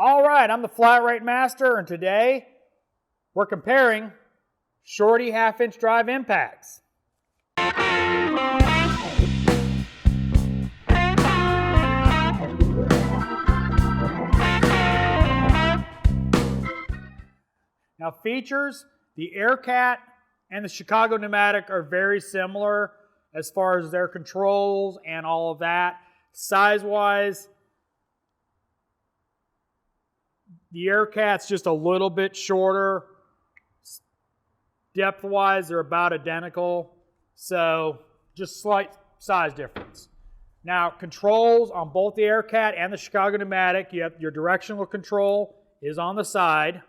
All right, I'm the Flat Rate Master, and today we're comparing shorty half-inch drive impacts. Now features, the AIRCAT and the Chicago Pneumatic are very similar as far as their controls and all of that. Size-wise, the AIRCAT's just a little bit shorter. Depth-wise, they're about identical, so just slight size difference. Now, controls on both the AIRCAT and the Chicago Pneumatic, you have your directional control is on the side,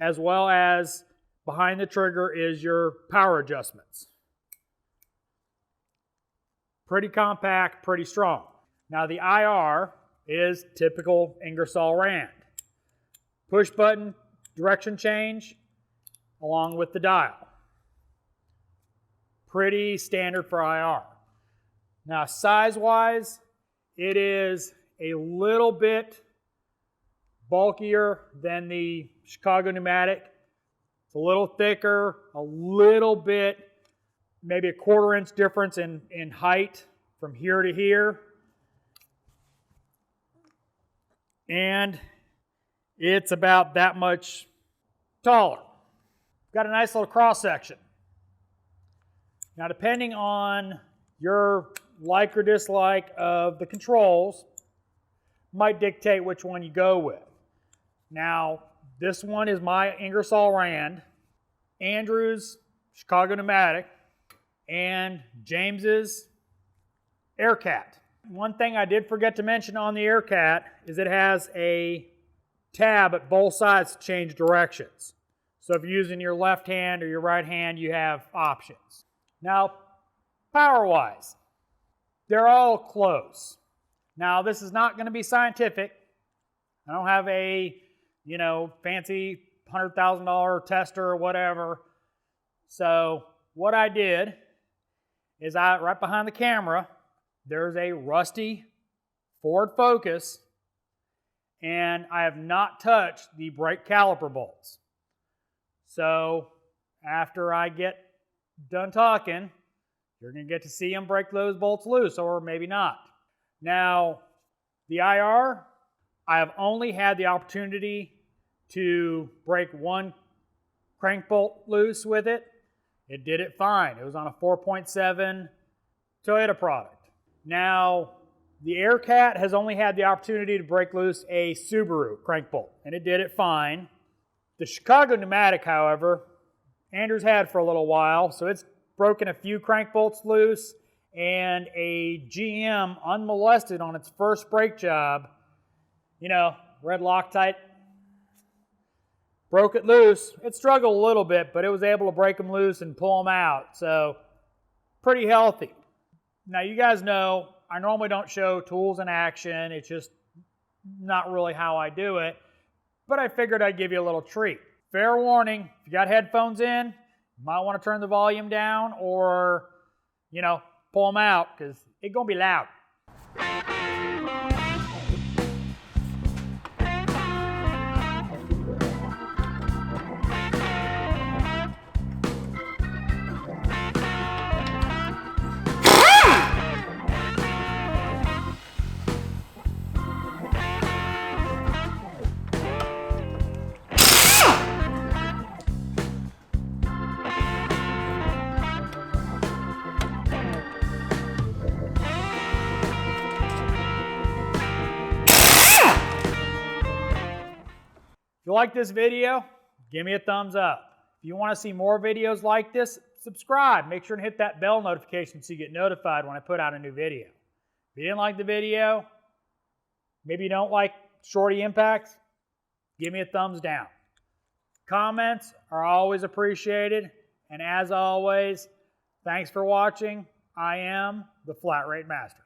as well as behind the trigger is your power adjustments. Pretty compact, pretty strong. Now, the IR is typical Ingersoll Rand. Push button, direction change, along with the dial. Pretty standard for IR. Now size-wise, it is a little bit bulkier than the Chicago Pneumatic. It's a little thicker, a little bit, maybe a 1/4 inch difference in height from here to here. And it's about that much taller. Got a nice little cross section. Now, depending on your like or dislike of the controls, might dictate which one you go with. Now, this one is my Ingersoll Rand, Andrew's Chicago Pneumatic, and James's AIRCAT. One thing I did forget to mention on the AIRCAT is it has a tab at both sides to change directions. So if you're using your left hand or your right hand, you have options. Now, power-wise, they're all close. Now, this is not going to be scientific. I don't have a, fancy $100,000 tester or whatever. So what I did is right behind the camera, there's a rusty Ford Focus, and I have not touched the brake caliper bolts. So after I get done talking, you're going to get to see them break those bolts loose, or maybe not. Now, the IR, I have only had the opportunity to break one crank bolt loose with it. It did it fine. It was on a 4.7 Toyota product. Now, the AIRCAT has only had the opportunity to break loose a Subaru crank bolt, and it did it fine. The Chicago Pneumatic, however, Andrew's had for a little while, so it's broken a few crank bolts loose, and a GM unmolested on its first brake job, red Loctite, broke it loose. It struggled a little bit, but it was able to break them loose and pull them out, so pretty healthy. Now, you guys know I normally don't show tools in action. It's just not really how I do it. But I figured I'd give you a little treat. Fair warning, if you got headphones in, you might want to turn the volume down or, pull them out because it's going to be loud. If you like this video, give me a thumbs up. If you want to see more videos like this, subscribe. Make sure to hit that bell notification so you get notified when I put out a new video. If you didn't like the video, maybe you don't like shorty impacts, give me a thumbs down. Comments are always appreciated. And as always, thanks for watching. I am the Flat Rate Master.